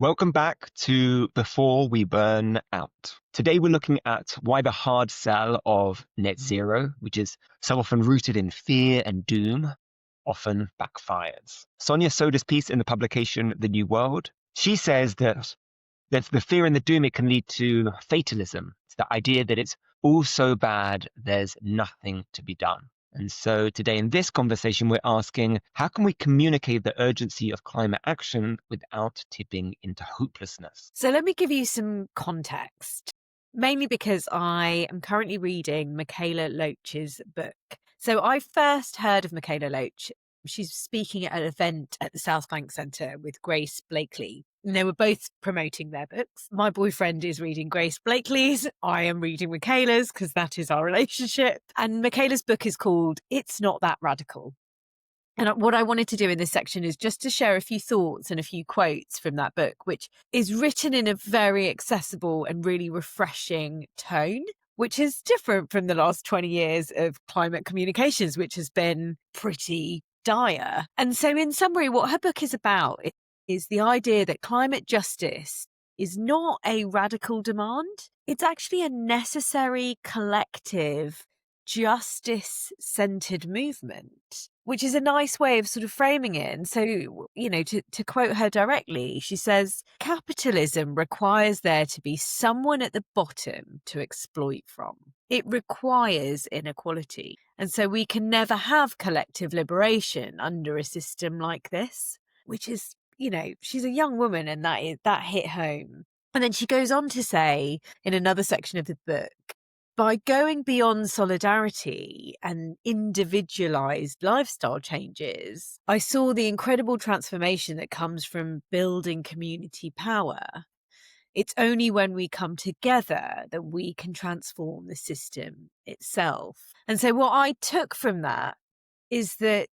Welcome back to Before We Burn Out. Today we're looking at why the hard sell of net zero, which is so often rooted in fear and doom, often backfires. Sonia Soda's piece in the publication The New World, she says that the fear and the doom, it can lead to fatalism. It's the idea that it's all so bad, there's nothing to be done. And so today in this conversation, we're asking, how can we communicate the urgency of climate action without tipping into hopelessness? So let me give you some context, mainly because I am currently reading Mikaela Loach's book. So I first heard of Mikaela Loach. She's speaking at an event at the South Bank Centre with Grace Blakely. And they were both promoting their books. My boyfriend is reading Grace Blakely's. I am reading Mikaela's because that is our relationship. And Mikaela's book is called It's Not That Radical. And what I wanted to do in this section is just to share a few thoughts and a few quotes from that book, which is written in a very accessible and really refreshing tone, which is different from the last 20 years of climate communications, which has been pretty dire. And so in summary, what her book is about is the idea that climate justice is not a radical demand. It's actually a necessary collective justice-centered movement, which is a nice way of sort of framing it. And so, to quote her directly, she says, capitalism requires there to be someone at the bottom to exploit from. It requires inequality. And so we can never have collective liberation under a system like this, which is, she's a young woman and that hit home. And then she goes on to say in another section of the book, by going beyond solidarity and individualized lifestyle changes, I saw the incredible transformation that comes from building community power. It's only when we come together that we can transform the system itself. And so what I took from that is that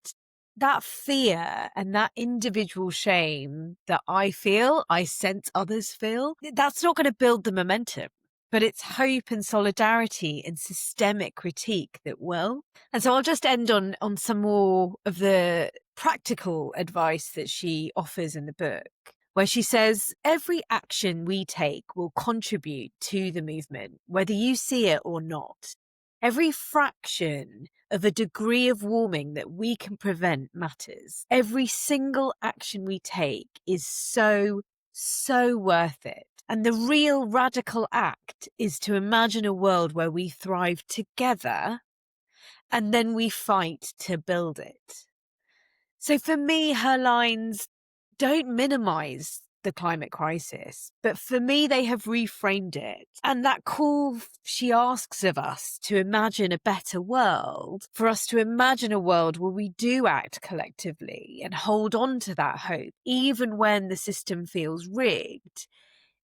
fear and that individual shame that I feel, I sense others feel, that's not going to build the momentum. But it's hope and solidarity and systemic critique that will. And so I'll just end on some more of the practical advice that she offers in the book, where she says, every action we take will contribute to the movement, whether you see it or not. Every fraction of a degree of warming that we can prevent matters. Every single action we take is so worth it. And the real radical act is to imagine a world where we thrive together and then we fight to build it. So for me, her lines don't minimize the climate crisis, but for me, they have reframed it. And that call she asks of us to imagine a better world, for us to imagine a world where we do act collectively and hold on to that hope, even when the system feels rigged,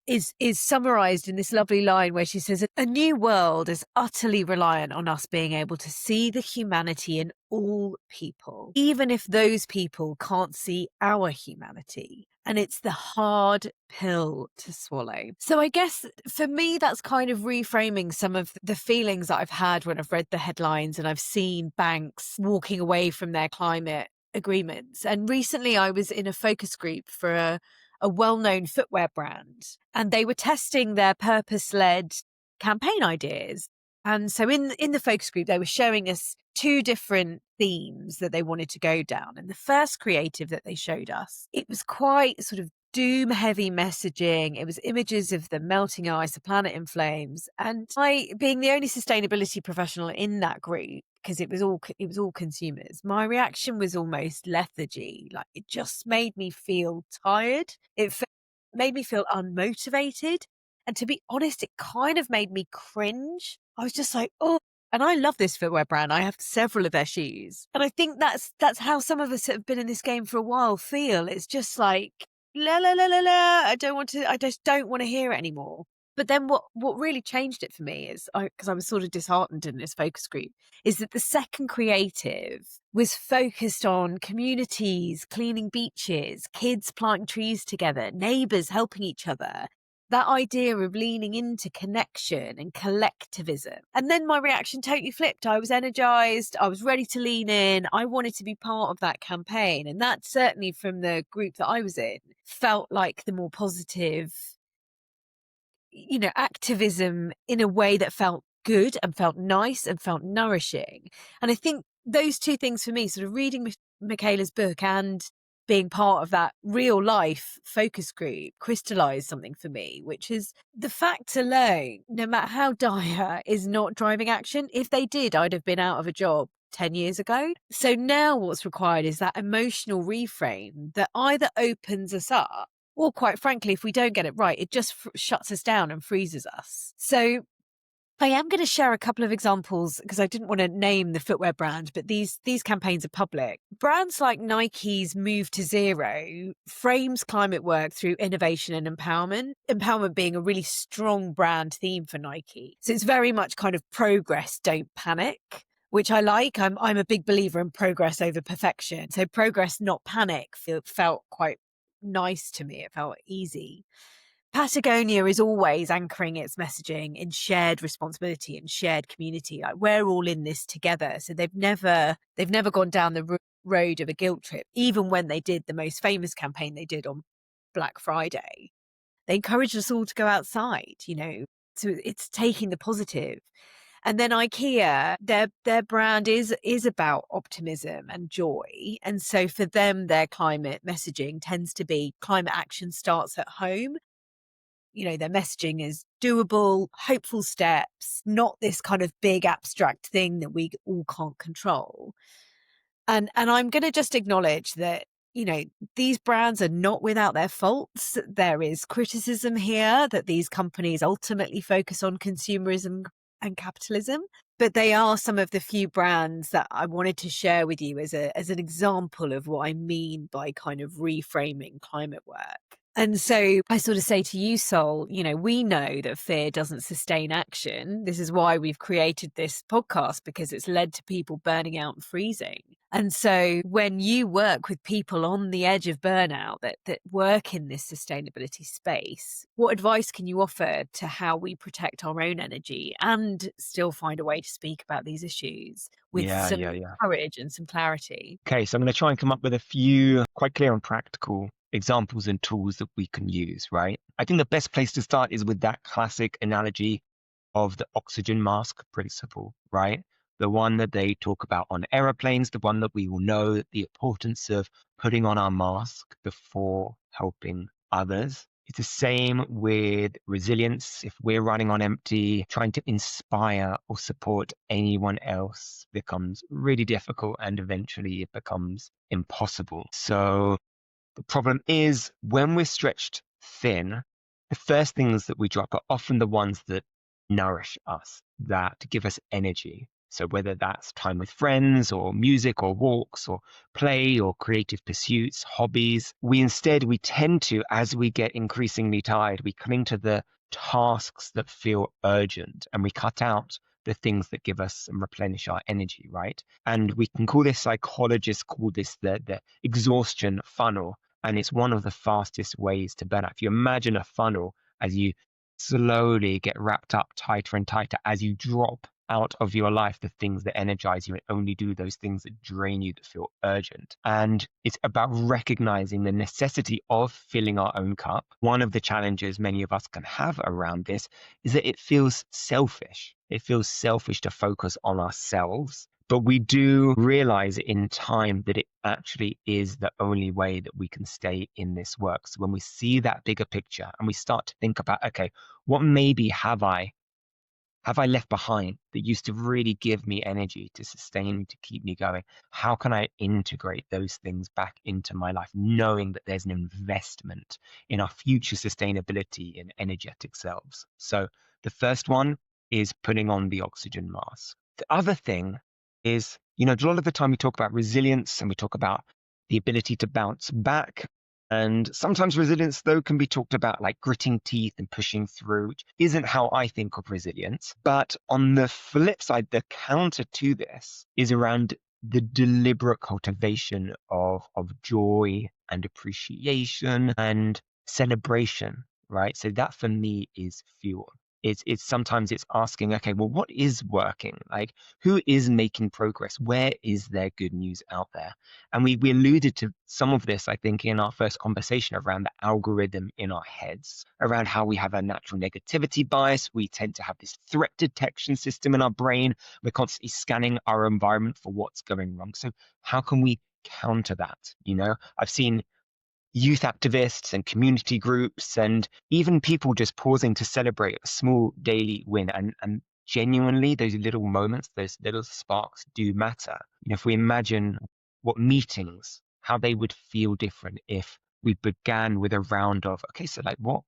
is summarized in this lovely line where she says, a new world is utterly reliant on us being able to see the humanity in all people, even if those people can't see our humanity. And it's the hard pill to swallow. So I guess for me, that's kind of reframing some of the feelings that I've had when I've read the headlines and I've seen banks walking away from their climate agreements. And recently I was in a focus group for a well-known footwear brand, and they were testing their purpose-led campaign ideas. And so in the focus group, they were showing us two different themes that they wanted to go down. And the first creative that they showed us, it was quite sort of doom-heavy messaging. It was images of the melting ice, the planet in flames. And I, being the only sustainability professional in that group, because it was all consumers, my reaction was almost lethargy. Like, it just made me feel tired. Made me feel unmotivated. And to be honest, it kind of made me cringe. I was just like, oh, and I love this footwear brand. I have several of their shoes. And I think that's how some of us that have been in this game for a while feel. It's just like, la, la, la, la, la. I just don't want to hear it anymore. But then what really changed it for me is, because I was sort of disheartened in this focus group, is that the second creative was focused on communities, cleaning beaches, kids planting trees together, neighbours helping each other. that idea of leaning into connection and collectivism. And then my reaction totally flipped. I was energized. I was ready to lean in. I wanted to be part of that campaign. And that certainly from the group that I was in felt like the more positive, activism in a way that felt good and felt nice and felt nourishing. And I think those two things for me, sort of reading Mikaela's book and being part of that real life focus group, crystallized something for me, which is the fact alone, no matter how dire, is not driving action. If they did, I'd have been out of a job 10 years ago. So now what's required is that emotional reframe that either opens us up, or quite frankly, if we don't get it right, it just shuts us down and freezes us. So I am going to share a couple of examples because I didn't want to name the footwear brand, but these campaigns are public. Brands like Nike's Move to Zero frames climate work through innovation and empowerment. Empowerment being a really strong brand theme for Nike. So it's very much kind of progress, don't panic, which I like. I'm a big believer in progress over perfection. So progress, not panic, felt quite nice to me. It felt easy. Patagonia is always anchoring its messaging in shared responsibility and shared community. Like, we're all in this together. So they've never gone down the road of a guilt trip. Even when they did the most famous campaign they did on Black Friday, they encouraged us all to go outside, so it's taking the positive. And then IKEA, their brand is about optimism and joy. And so for them, their climate messaging tends to be climate action starts at home. Their messaging is doable, hopeful steps, not this kind of big abstract thing that we all can't control. And I'm going to just acknowledge that, these brands are not without their faults. There is criticism here that these companies ultimately focus on consumerism and capitalism, but they are some of the few brands that I wanted to share with you as an example of what I mean by kind of reframing climate work. And so I sort of say to you, Sol, we know that fear doesn't sustain action. This is why we've created this podcast, because it's led to people burning out and freezing. And so when you work with people on the edge of burnout that work in this sustainability space, what advice can you offer to how we protect our own energy and still find a way to speak about these issues with some courage and some clarity? Okay, so I'm going to try and come up with a few quite clear and practical examples and tools that we can use, right? I think the best place to start is with that classic analogy of the oxygen mask principle, right? The one that they talk about on aeroplanes, the one that we all know, the importance of putting on our mask before helping others. It's the same with resilience. If we're running on empty, trying to inspire or support anyone else becomes really difficult, and eventually it becomes impossible. So the problem is when we're stretched thin, the first things that we drop are often the ones that nourish us, that give us energy. So whether that's time with friends or music or walks or play or creative pursuits, hobbies, we tend to, as we get increasingly tired, we cling to the tasks that feel urgent and we cut out the things that give us and replenish our energy, right? And we can call this, psychologists call this the exhaustion funnel. And it's one of the fastest ways to burn out. If you imagine a funnel as you slowly get wrapped up tighter and tighter, as you drop out of your life the things that energize you and only do those things that drain you, that feel urgent. And it's about recognizing the necessity of filling our own cup. One of the challenges many of us can have around this is that it feels selfish. It feels selfish to focus on ourselves. But we do realize in time that it actually is the only way that we can stay in this work. So when we see that bigger picture and we start to think about, okay, what maybe have I left behind that used to really give me energy, to sustain me, to keep me going? How can I integrate those things back into my life, knowing that there's an investment in our future sustainability and energetic selves? So the first one is putting on the oxygen mask. The other thing is, a lot of the time we talk about resilience and we talk about the ability to bounce back. And sometimes resilience, though, can be talked about like gritting teeth and pushing through, which isn't how I think of resilience. But on the flip side, the counter to this is around the deliberate cultivation of joy and appreciation and celebration, right? So that for me is fuel. It's sometimes it's asking, okay, well, what is working? Like, who is making progress? Where is there good news out there? And we alluded to some of this, I think, in our first conversation around the algorithm in our heads, around how we have a natural negativity bias. We tend to have this threat detection system in our brain. We're constantly scanning our environment for what's going wrong. So how can we counter that? I've seen youth activists and community groups and even people just pausing to celebrate a small daily win, and genuinely those little moments, those little sparks do matter. If we imagine what meetings, how they would feel different if we began with a round of, okay, so like what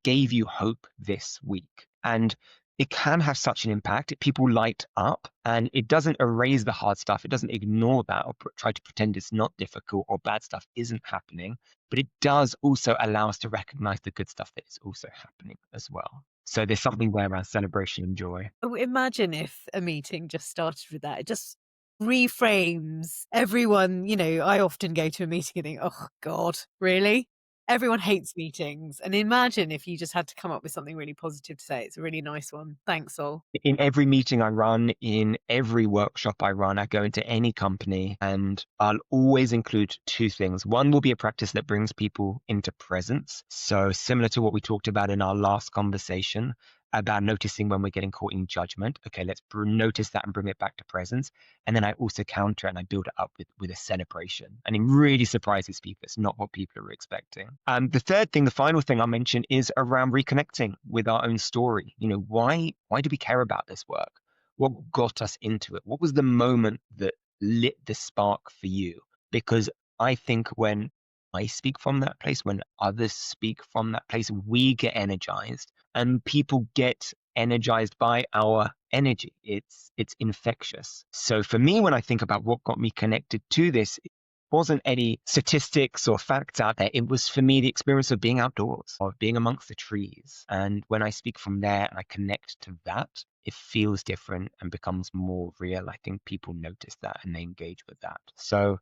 gave you hope this week? And it can have such an impact. People light up, and it doesn't erase the hard stuff. It doesn't ignore that or try to pretend it's not difficult or bad stuff isn't happening. But it does also allow us to recognize the good stuff that is also happening as well. So there's something there around celebration and joy. Oh, imagine if a meeting just started with that. It just reframes everyone. I often go to a meeting and think, oh, God, really? Everyone hates meetings. And imagine if you just had to come up with something really positive to say. It's a really nice one. Thanks, all. In every meeting I run, in every workshop I run, I go into any company and I'll always include two things. One will be a practice that brings people into presence. So similar to what we talked about in our last conversation about noticing when we're getting caught in judgment. Okay, let's notice that and bring it back to presence. And then I also counter and I build it up with a celebration. And it really surprises people. It's not what people are expecting. The third thing, the final thing I'll mention is around reconnecting with our own story. Why do we care about this work? What got us into it? What was the moment that lit the spark for you? Because I think when I speak from that place, when others speak from that place, we get energized and people get energized by our energy. It's infectious. So for me, when I think about what got me connected to this, it wasn't any statistics or facts out there. It was for me the experience of being outdoors, of being amongst the trees. And when I speak from there and I connect to that, it feels different and becomes more real. I think people notice that and they engage with that. So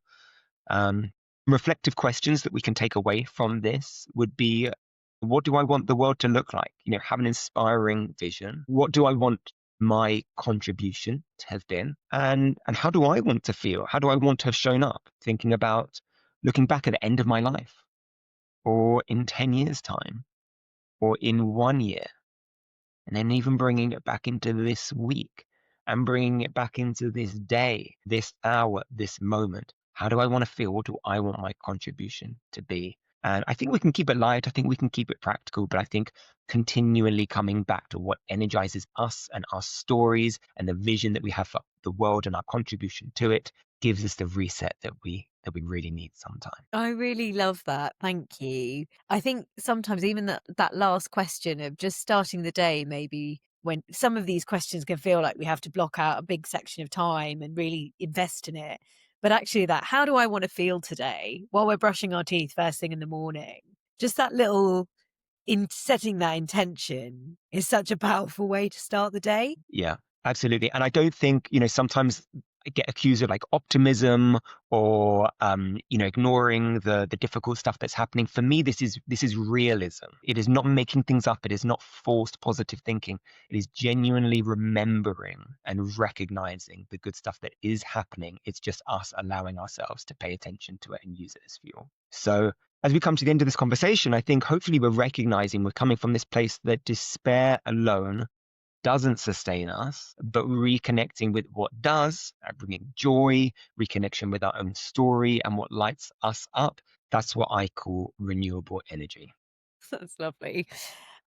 reflective questions that we can take away from this would be, what do I want the world to look like? Have an inspiring vision. What do I want my contribution to have been? And how do I want to feel? How do I want to have shown up? Thinking about looking back at the end of my life, or in 10 years' time, or in 1 year, and then even bringing it back into this week and bringing it back into this day, this hour, this moment. How do I want to feel? What do I want my contribution to be? And I think we can keep it light. I think we can keep it practical, but I think continually coming back to what energizes us and our stories and the vision that we have for the world and our contribution to it gives us the reset that we really need sometimes. I really love that. Thank you. I think sometimes even that last question of just starting the day, maybe when some of these questions can feel like we have to block out a big section of time and really invest in it. But actually that, how do I want to feel today while we're brushing our teeth first thing in the morning? Just that little in setting that intention is such a powerful way to start the day. Yeah, absolutely. And I don't think, sometimes I get accused of like optimism or ignoring the difficult stuff that's happening. For me, this is realism. It is not making things up. It is not forced positive thinking. It is genuinely remembering and recognizing the good stuff that is happening. It's just us allowing ourselves to pay attention to it and use it as fuel. So as we come to the end of this conversation, I think hopefully we're recognizing we're coming from this place that despair alone doesn't sustain us, but reconnecting with what does, bringing joy, reconnection with our own story and what lights us up. That's what I call renewable energy. That's lovely.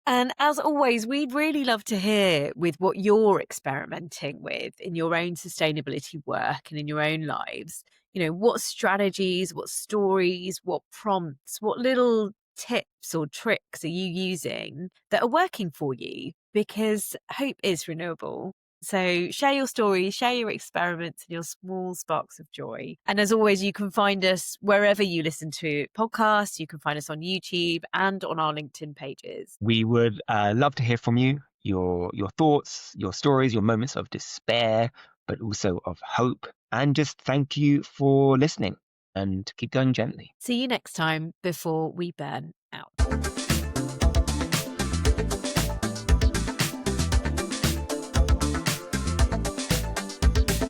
And as always, we'd really love to hear with what you're experimenting with in your own sustainability work and in your own lives. What strategies, what stories, what prompts, what little tips or tricks are you using that are working for you? Because hope is renewable. So share your stories, share your experiments and your small sparks of joy. And as always, you can find us wherever you listen to podcasts. You can find us on YouTube and on our LinkedIn pages. We would love to hear from you, your thoughts, your stories, your moments of despair, but also of hope. And just thank you for listening and keep going gently. See you next time before we burn out.